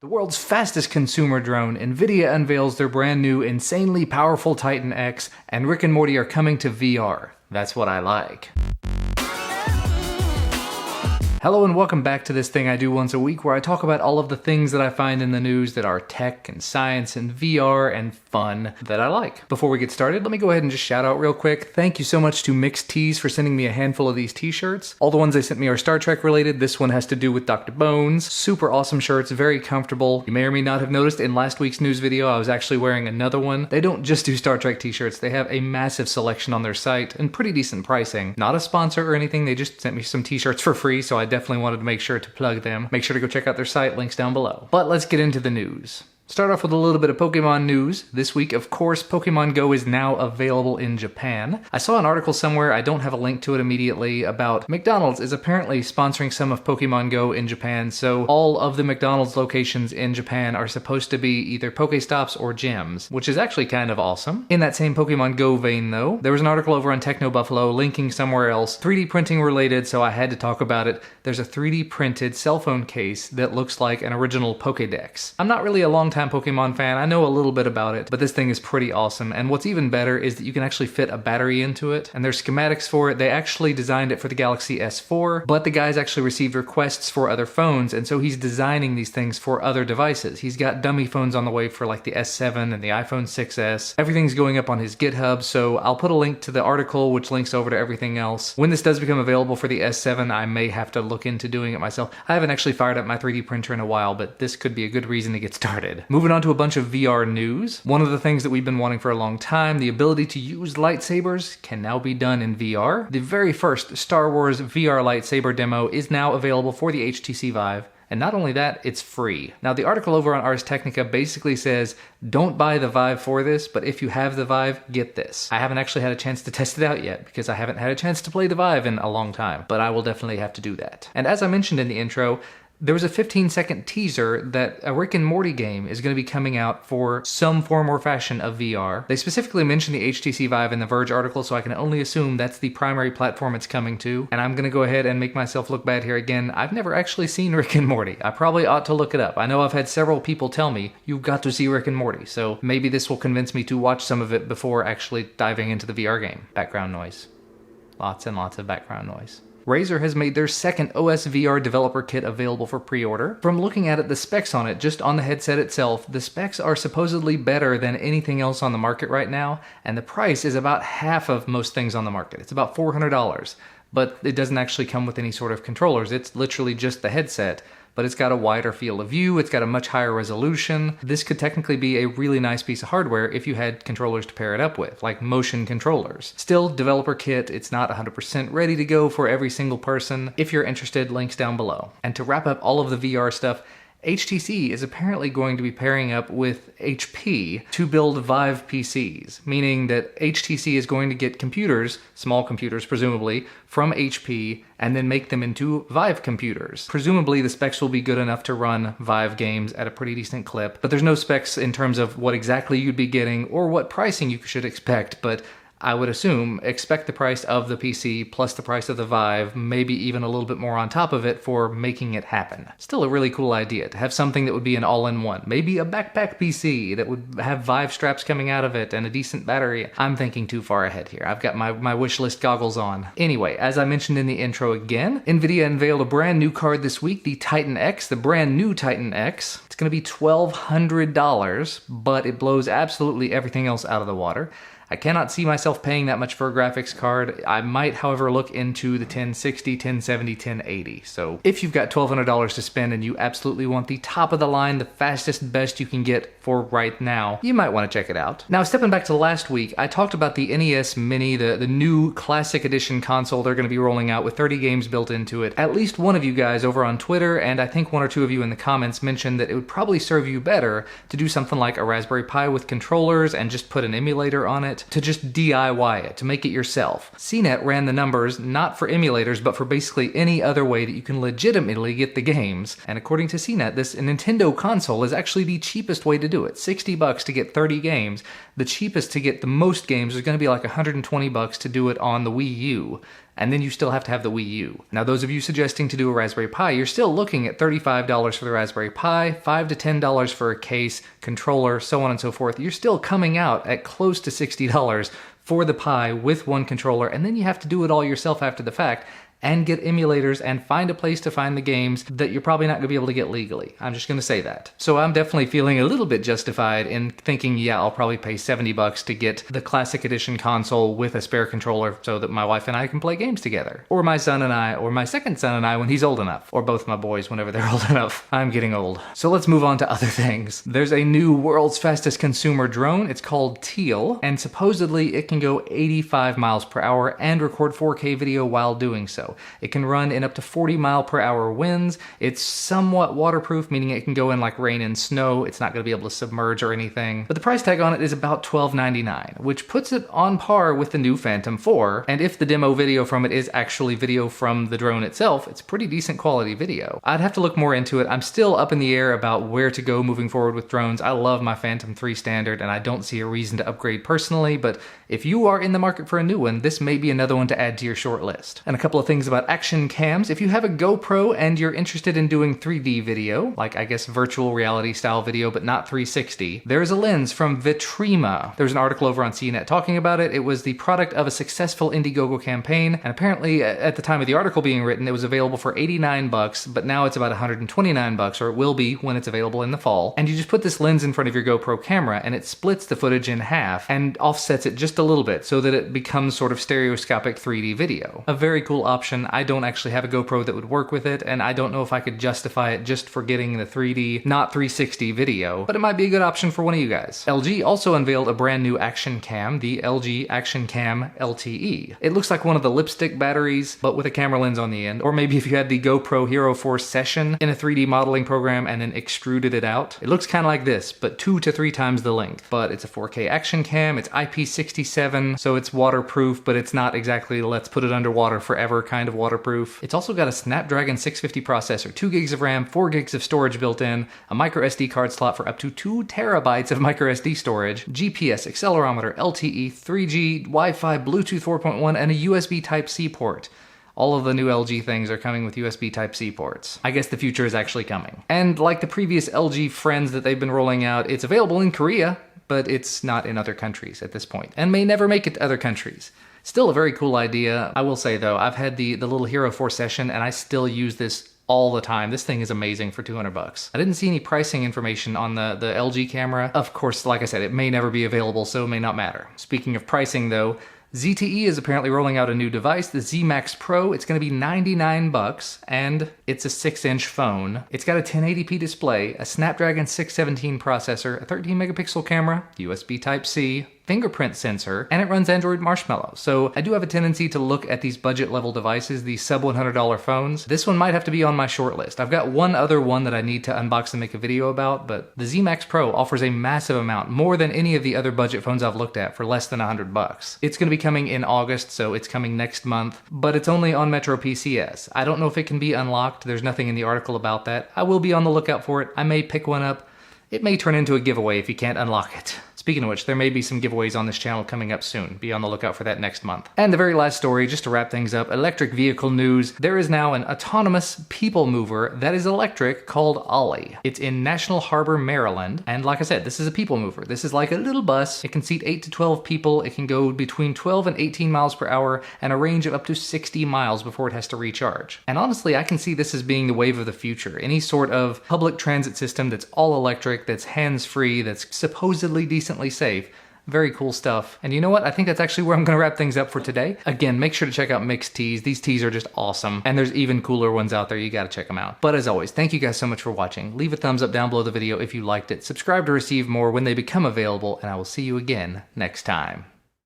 The world's fastest consumer drone, NVIDIA unveils their brand new insanely powerful Titan X, and Rick and Morty are coming to VR. That's what I like. Hello and welcome back to this thing I do once a week where I talk about all of the things that I find in the news that are tech and science and VR and fun that I like. Before we get started, let me go ahead and just shout out real quick. Thank you so much to Mixed Tees for sending me a handful of these t-shirts. All the ones they sent me are Star Trek related. This one has to do with Dr. Bones. Super awesome shirts, very comfortable. You may or may not have noticed in last week's news video I was actually wearing another one. They don't just do Star Trek t-shirts, they have a massive selection on their site and pretty decent pricing. Not a sponsor or anything, they just sent me some t-shirts for free, so I definitely wanted to make sure to plug them. Make sure to go check out their site, links down below. But let's get into the news. Start off with a little bit of Pokemon news. This week, of course, Pokemon Go is now available in Japan. I saw an article somewhere, I don't have a link to it immediately, about McDonald's is apparently sponsoring some of Pokemon Go in Japan, so all of the McDonald's locations in Japan are supposed to be either Pokestops or gyms, which is actually kind of awesome. In that same Pokemon Go vein though, there was an article over on Techno Buffalo linking somewhere else, 3D printing related, so I had to talk about it. There's a 3D printed cell phone case that looks like an original Pokédex. I'm not really a long-time Pokemon fan, I know a little bit about it, but this thing is pretty awesome, and what's even better is that you can actually fit a battery into it, and there's schematics for it. They actually designed it for the Galaxy S4, but the guy's actually received requests for other phones, and so he's designing these things for other devices. He's got dummy phones on the way for like the S7 and the iPhone 6S. Everything's going up on his GitHub, so I'll put a link to the article which links over to everything else. When this does become available for the S7, I may have to look into doing it myself. I haven't actually fired up my 3D printer in a while, but this could be a good reason to get started. Moving on to a bunch of VR news. One of the things that we've been wanting for a long time, the ability to use lightsabers, can now be done in VR. The very first Star Wars VR lightsaber demo is now available for the HTC Vive. And not only that, it's free. Now the article over on Ars Technica basically says, don't buy the Vive for this, but if you have the Vive, get this. I haven't actually had a chance to test it out yet, because I haven't had a chance to play the Vive in a long time, but I will definitely have to do that. And as I mentioned in the intro, there was a 15-second teaser that a Rick and Morty game is going to be coming out for some form or fashion of VR. They specifically mentioned the HTC Vive in the Verge article, so I can only assume that's the primary platform it's coming to. And I'm going to go ahead and make myself look bad here again. I've never actually seen Rick and Morty. I probably ought to look it up. I know I've had several people tell me, you've got to see Rick and Morty, so maybe this will convince me to watch some of it before actually diving into the VR game. Background noise. Lots and lots of background noise. Razer has made their second OS VR developer kit available for pre-order. From looking at it, the specs on it, just on the headset itself, the specs are supposedly better than anything else on the market right now, and the price is about half of most things on the market. It's about $400, but it doesn't actually come with any sort of controllers. It's literally just the headset, but it's got a wider field of view, it's got a much higher resolution. This could technically be a really nice piece of hardware if you had controllers to pair it up with, like motion controllers. Still, developer kit, it's not 100% ready to go for every single person. If you're interested, links down below. And to wrap up all of the VR stuff, HTC is apparently going to be pairing up with HP to build Vive PCs, meaning that HTC is going to get computers, small computers presumably, from HP and then make them into Vive computers. Presumably the specs will be good enough to run Vive games at a pretty decent clip, but there's no specs in terms of what exactly you'd be getting or what pricing you should expect, but I would assume expect the price of the PC plus the price of the Vive, maybe even a little bit more on top of it for making it happen. Still a really cool idea to have something that would be an all-in-one. Maybe a backpack PC that would have Vive straps coming out of it and a decent battery. I'm thinking too far ahead here. I've got my wish list goggles on. Anyway, as I mentioned in the intro again, NVIDIA unveiled a brand new card this week, the Titan X, the brand new Titan X. It's going to be $1,200, but it blows absolutely everything else out of the water. I cannot see myself paying that much for a graphics card. I might, however, look into the 1060, 1070, 1080. So if you've got $1,200 to spend and you absolutely want the top of the line, the fastest, best you can get for right now, you might want to check it out. Now, stepping back to last week, I talked about the NES Mini, the new Classic Edition console they're going to be rolling out with 30 games built into it. At least one of you guys over on Twitter, and I think one or two of you in the comments mentioned that it would probably serve you better to do something like a Raspberry Pi with controllers and just put an emulator on it, to just DIY it, to make it yourself. CNET ran the numbers not for emulators, but for basically any other way that you can legitimately get the games. And according to CNET, this Nintendo console is actually the cheapest way to do it. $60 to get 30 games. The cheapest to get the most games is going to be like $120 to do it on the Wii U. and then you still have to have the Wii U. Now, those of you suggesting to do a Raspberry Pi, you're still looking at $35 for the Raspberry Pi, $5 to $10 for a case, controller, so on and so forth. You're still coming out at close to $60 for the Pi with one controller, and then you have to do it all yourself after the fact, and get emulators and find a place to find the games that you're probably not going to be able to get legally. I'm just going to say that. So I'm definitely feeling a little bit justified in thinking, yeah, I'll probably pay $70 to get the Classic Edition console with a spare controller so that my wife and I can play games together. Or my son and I, or my second son and I when he's old enough. Or both my boys whenever they're old enough. I'm getting old. So let's move on to other things. There's a new world's fastest consumer drone. It's called Teal, and supposedly it can go 85 miles per hour and record 4K video while doing so. It can run in up to 40-mile-per-hour winds. It's somewhat waterproof, meaning it can go in like rain and snow. It's not going to be able to submerge or anything. But the price tag on it is about $12.99, which puts it on par with the new Phantom 4. And if the demo video from it is actually video from the drone itself, it's pretty decent quality video. I'd have to look more into it. I'm still up in the air about where to go moving forward with drones. I love my Phantom 3 standard, and I don't see a reason to upgrade personally, but if you are in the market for a new one, this may be another one to add to your short list. And a couple of things about action cams. If you have a GoPro and you're interested in doing 3D video, like I guess virtual reality style video, but not 360, there's a lens from Vitrima. There's an article over on CNET talking about it. It was the product of a successful Indiegogo campaign, and apparently at the time of the article being written, it was available for $89, but now it's about $129, or it will be when it's available in the fall. And you just put this lens in front of your GoPro camera, and it splits the footage in half and offsets it just a little bit so that it becomes sort of stereoscopic 3D video. A very cool option. I don't actually have a GoPro that would work with it, and I don't know if I could justify it just for getting the 3D, not 360 video, but it might be a good option for one of you guys. LG also unveiled a brand new action cam, the LG Action Cam LTE. It looks like one of the lipstick batteries, but with a camera lens on the end. Or maybe if you had the GoPro Hero 4 Session in a 3D modeling program and then extruded it out. It looks kind of like this, but 2 to 3 times the length. But it's a 4K action cam, it's IP67, so it's waterproof, but it's not exactly let's put it underwater forever kind of waterproof. It's also got a Snapdragon 650 processor, 2 gigs of RAM, 4 gigs of storage built in, a micro SD card slot for up to 2 terabytes of micro SD storage, GPS, accelerometer, LTE, 3G, Wi-Fi, Bluetooth 4.1, and a USB Type-C port. All of the new LG things are coming with USB Type-C ports. I guess the future is actually coming. And like the previous LG Friends that they've been rolling out, it's available in Korea, but it's not in other countries at this point, and may never make it to other countries. Still a very cool idea. I will say though, I've had the little Hero 4 Session, and I still use this all the time. This thing is amazing for $200. I didn't see any pricing information on the LG camera. Of course, like I said, it may never be available, so it may not matter. Speaking of pricing though, ZTE is apparently rolling out a new device, the Z Max Pro. It's going to be $99, and it's a 6-inch phone. It's got a 1080p display, a Snapdragon 617 processor, a 13-megapixel camera, USB Type-C, fingerprint sensor, and it runs Android Marshmallow. So I do have a tendency to look at these budget level devices, these sub $100 phones. This one might have to be on my short list. I've got one other one that I need to unbox and make a video about, but the Z Max Pro offers a massive amount, more than any of the other budget phones I've looked at, for less than $100. It's going to be coming in August, so it's coming next month, but it's only on Metro PCS. I don't know if it can be unlocked. There's nothing in the article about that. I will be on the lookout for it. I may pick one up. It may turn into a giveaway if you can't unlock it. Speaking of which, there may be some giveaways on this channel coming up soon. Be on the lookout for that next month. And the very last story, just to wrap things up, electric vehicle news. There is now an autonomous people mover that is electric called Ollie. It's in National Harbor, Maryland. And like I said, this is a people mover. This is like a little bus. It can seat 8 to 12 people. It can go between 12 and 18 miles per hour and a range of up to 60 miles before it has to recharge. And honestly, I can see this as being the wave of the future. Any sort of public transit system that's all electric, that's hands-free, that's supposedly decently safe. Very cool stuff. And you know what? I think that's actually where I'm going to wrap things up for today. Again, make sure to check out Mixed Tees. These tees are just awesome. And there's even cooler ones out there. You got to check them out. But as always, thank you guys so much for watching. Leave a thumbs up down below the video if you liked it. Subscribe to receive more when they become available. And I will see you again next time.